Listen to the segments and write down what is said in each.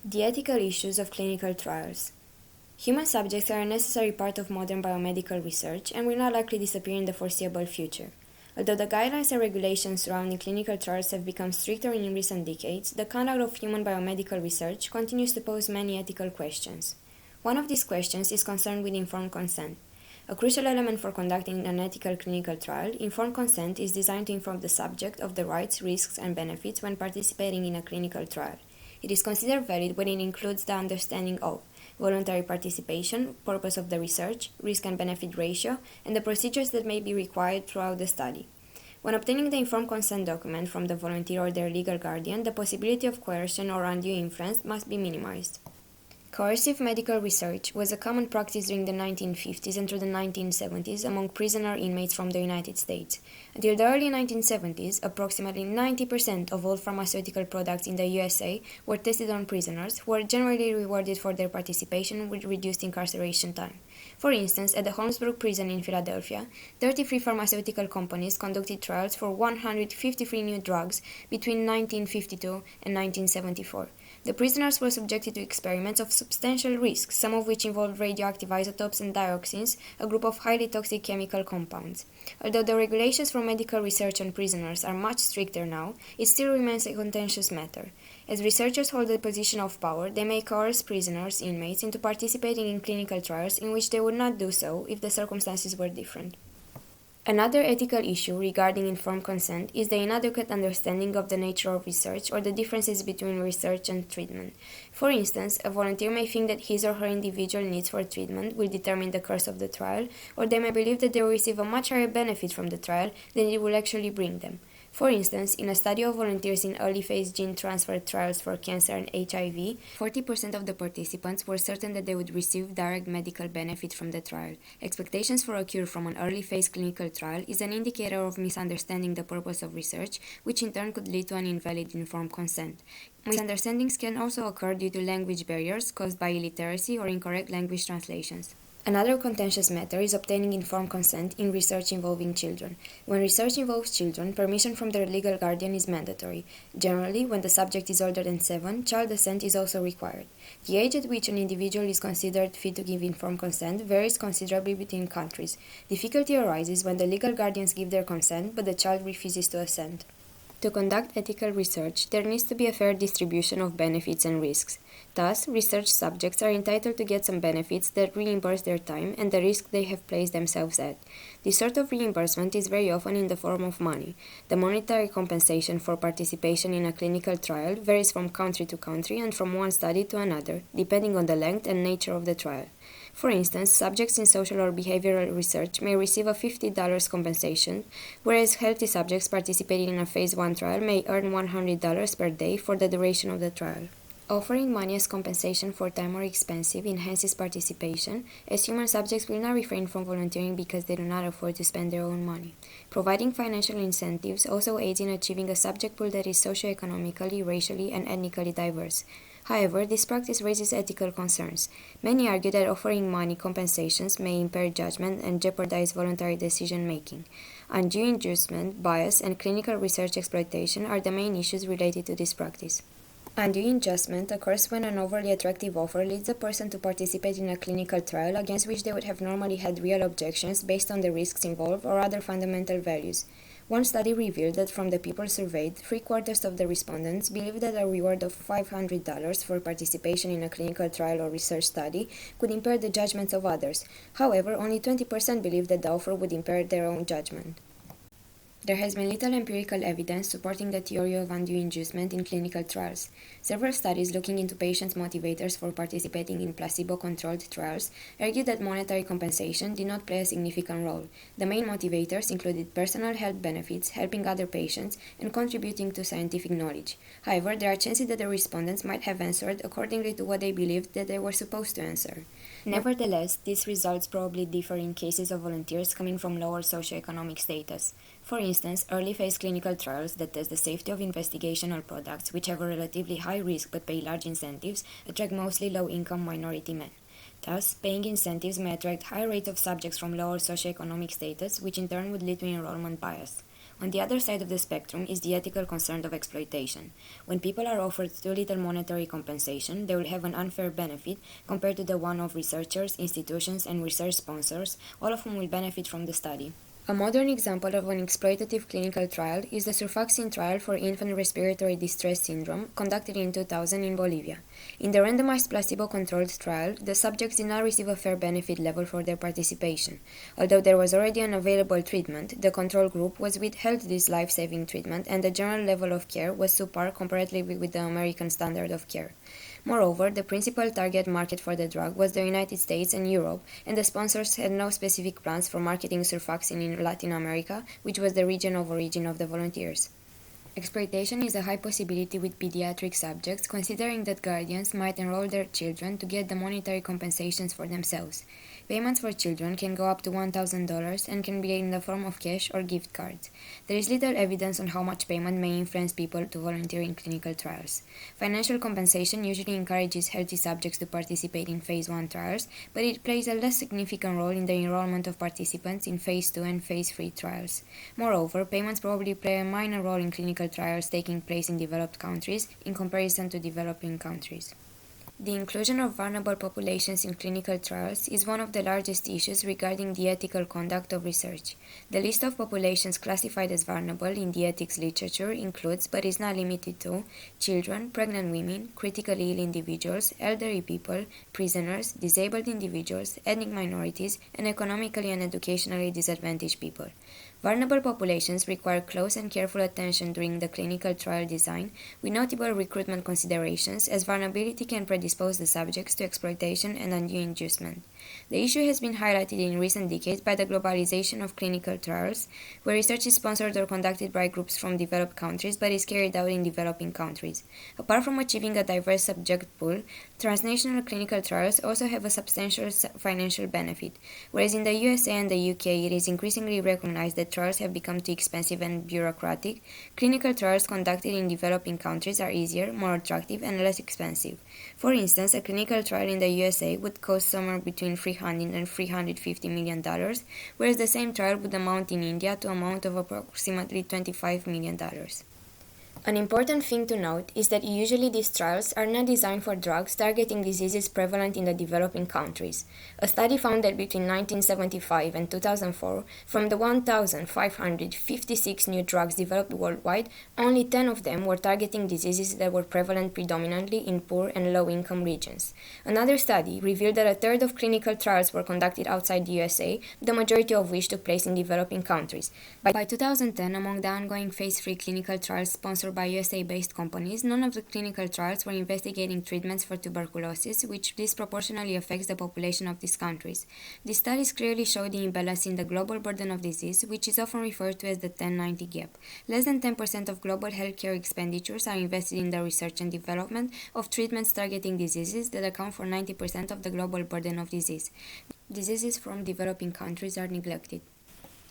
The ethical issues of clinical trials. Human subjects are a necessary part of modern biomedical research and will not likely disappear in the foreseeable future. Although the guidelines and regulations surrounding clinical trials have become stricter in recent decades, the conduct of human biomedical research continues to pose many ethical questions. One of these questions is concerned with informed consent. A crucial element for conducting an ethical clinical trial, informed consent is designed to inform the subject of the rights, risks, and benefits when participating in a clinical trial. It is considered valid when it includes the understanding of voluntary participation, purpose of the research, risk and benefit ratio, and the procedures that may be required throughout the study. When obtaining the informed consent document from the volunteer or their legal guardian, the possibility of coercion or undue influence must be minimized. Coercive medical research was a common practice during the 1950s and through the 1970s among prisoner inmates from the United States. Until the early 1970s, approximately 90% of all pharmaceutical products in the USA were tested on prisoners, who were generally rewarded for their participation with reduced incarceration time. For instance, at the Holmesburg prison in Philadelphia, 33 pharmaceutical companies conducted trials for 153 new drugs between 1952 and 1974. The prisoners were subjected to experiments of substantial risk, some of which involved radioactive isotopes and dioxins, a group of highly toxic chemical compounds. Although the regulations for medical research on prisoners are much stricter now, it still remains a contentious matter. As researchers hold a position of power, they may coerce prisoners, inmates, into participating in clinical trials in which they would not do so if the circumstances were different. Another ethical issue regarding informed consent is the inadequate understanding of the nature of research or the differences between research and treatment. For instance, a volunteer may think that his or her individual needs for treatment will determine the course of the trial, or they may believe that they will receive a much higher benefit from the trial than it will actually bring them. For instance, in a study of volunteers in early-phase gene transfer trials for cancer and HIV, 40% of the participants were certain that they would receive direct medical benefit from the trial. Expectations for a cure from an early-phase clinical trial is an indicator of misunderstanding the purpose of research, which in turn could lead to an invalid informed consent. Misunderstandings can also occur due to language barriers caused by illiteracy or incorrect language translations. Another contentious matter is obtaining informed consent in research involving children. When research involves children, permission from their legal guardian is mandatory. Generally, when the subject is older than 7, child assent is also required. The age at which an individual is considered fit to give informed consent varies considerably between countries. Difficulty arises when the legal guardians give their consent, but the child refuses to assent. To conduct ethical research, there needs to be a fair distribution of benefits and risks. Thus, research subjects are entitled to get some benefits that reimburse their time and the risk they have placed themselves at. This sort of reimbursement is very often in the form of money. The monetary compensation for participation in a clinical trial varies from country to country and from one study to another, depending on the length and nature of the trial. For instance, subjects in social or behavioral research may receive a $50 compensation, whereas healthy subjects participating in a Phase 1 trial may earn $100 per day for the duration of the trial. Offering money as compensation for time or expensive enhances participation, as human subjects will not refrain from volunteering because they do not afford to spend their own money. Providing financial incentives also aids in achieving a subject pool that is socioeconomically, racially, and ethnically diverse. However, this practice raises ethical concerns. Many argue that offering money compensations may impair judgment and jeopardize voluntary decision-making. Undue inducement, bias, and clinical research exploitation are the main issues related to this practice. Undue inducement occurs when an overly attractive offer leads a person to participate in a clinical trial against which they would have normally had real objections based on the risks involved or other fundamental values. One study revealed that from the people surveyed, 3/4 of the respondents believed that a reward of $500 for participation in a clinical trial or research study could impair the judgments of others. However, only 20% believed that the offer would impair their own judgment. There has been little empirical evidence supporting the theory of undue inducement in clinical trials. Several studies looking into patients' motivators for participating in placebo-controlled trials argued that monetary compensation did not play a significant role. The main motivators included personal health benefits, helping other patients, and contributing to scientific knowledge. However, there are chances that the respondents might have answered accordingly to what they believed that they were supposed to answer. Nevertheless, these results probably differ in cases of volunteers coming from lower socioeconomic status. For instance, early-phase clinical trials that test the safety of investigational products, which have a relatively high risk but pay large incentives, attract mostly low-income minority men. Thus, paying incentives may attract high rates of subjects from lower socioeconomic status, which in turn would lead to enrollment bias. On the other side of the spectrum is the ethical concern of exploitation. When people are offered too little monetary compensation, they will have an unfair benefit compared to the one of researchers, institutions, and research sponsors, all of whom will benefit from the study. A modern example of an exploitative clinical trial is the surfactant trial for infant respiratory distress syndrome conducted in 2000 in Bolivia. In the randomized placebo-controlled trial, the subjects did not receive a fair benefit level for their participation. Although there was already an available treatment, the control group was withheld this life-saving treatment and the general level of care was subpar comparatively with the American standard of care. Moreover, the principal target market for the drug was the United States and Europe, and the sponsors had no specific plans for marketing surfactant in Latin America, which was the region of origin of the volunteers. Exploitation is a high possibility with pediatric subjects, considering that guardians might enroll their children to get the monetary compensations for themselves. Payments for children can go up to $1,000 and can be in the form of cash or gift cards. There is little evidence on how much payment may influence people to volunteer in clinical trials. Financial compensation usually encourages healthy subjects to participate in Phase 1 trials, but it plays a less significant role in the enrollment of participants in Phase 2 and Phase 3 trials. Moreover, payments probably play a minor role in clinical trials taking place in developed countries in comparison to developing countries. The inclusion of vulnerable populations in clinical trials is one of the largest issues regarding the ethical conduct of research. The list of populations classified as vulnerable in the ethics literature includes, but is not limited to, children, pregnant women, critically ill individuals, elderly people, prisoners, disabled individuals, ethnic minorities, and economically and educationally disadvantaged people. Vulnerable populations require close and careful attention during the clinical trial design, with notable recruitment considerations, as vulnerability can predispose the subjects to exploitation and undue inducement. The issue has been highlighted in recent decades by the globalization of clinical trials, where research is sponsored or conducted by groups from developed countries but is carried out in developing countries. Apart from achieving a diverse subject pool, transnational clinical trials also have a substantial financial benefit. Whereas in the USA and the UK it is increasingly recognized that trials have become too expensive and bureaucratic, clinical trials conducted in developing countries are easier, more attractive, and less expensive. For instance, a clinical trial in the USA would cost somewhere between $300 and $350 million, whereas the same trial would amount in India to an amount of approximately $25 million. An important thing to note is that usually these trials are not designed for drugs targeting diseases prevalent in the developing countries. A study found that between 1975 and 2004, from the 1,556 new drugs developed worldwide, only 10 of them were targeting diseases that were prevalent predominantly in poor and low-income regions. Another study revealed that a third of clinical trials were conducted outside the USA, the majority of which took place in developing countries. By 2010, among the ongoing Phase 3 clinical trials sponsored by USA-based companies, none of the clinical trials were investigating treatments for tuberculosis, which disproportionately affects the population of these countries. These studies clearly show the imbalance in the global burden of disease, which is often referred to as the 10-90 gap. Less than 10% of global healthcare expenditures are invested in the research and development of treatments targeting diseases that account for 90% of the global burden of disease. Diseases from developing countries are neglected.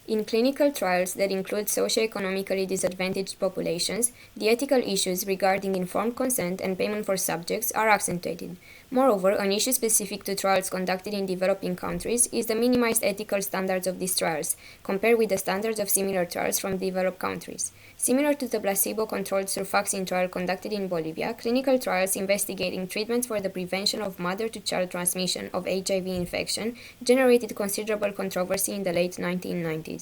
In clinical trials that include socioeconomically disadvantaged populations, the ethical issues regarding informed consent and payment for subjects are accentuated. Moreover, an issue specific to trials conducted in developing countries is the minimized ethical standards of these trials, compared with the standards of similar trials from developed countries. Similar to the placebo-controlled surfactant trial conducted in Bolivia, clinical trials investigating treatments for the prevention of mother-to-child transmission of HIV infection generated considerable controversy in the late 1990s.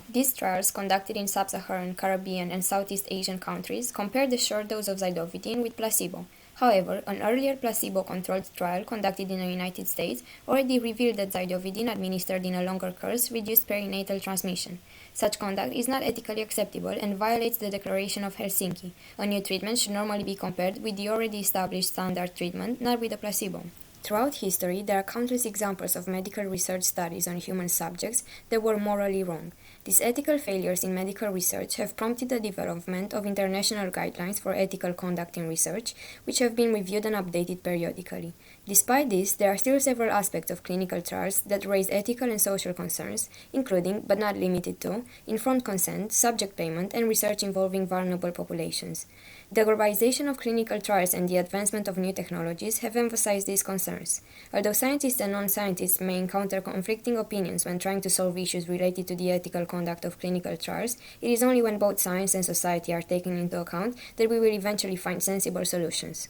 These trials, conducted in sub-Saharan, Caribbean, and Southeast Asian countries, compared the short dose of zidovudine with placebo. However, an earlier placebo-controlled trial conducted in the United States already revealed that zidovudine administered in a longer course reduced perinatal transmission. Such conduct is not ethically acceptable and violates the Declaration of Helsinki. A new treatment should normally be compared with the already established standard treatment, not with a placebo. Throughout history, there are countless examples of medical research studies on human subjects that were morally wrong. These ethical failures in medical research have prompted the development of international guidelines for ethical conduct in research, which have been reviewed and updated periodically. Despite this, there are still several aspects of clinical trials that raise ethical and social concerns, including, but not limited to, informed consent, subject payment, and research involving vulnerable populations. The globalization of clinical trials and the advancement of new technologies have emphasized these concerns. Although scientists and non-scientists may encounter conflicting opinions when trying to solve issues related to the ethical conduct of clinical trials, it is only when both science and society are taken into account that we will eventually find sensible solutions.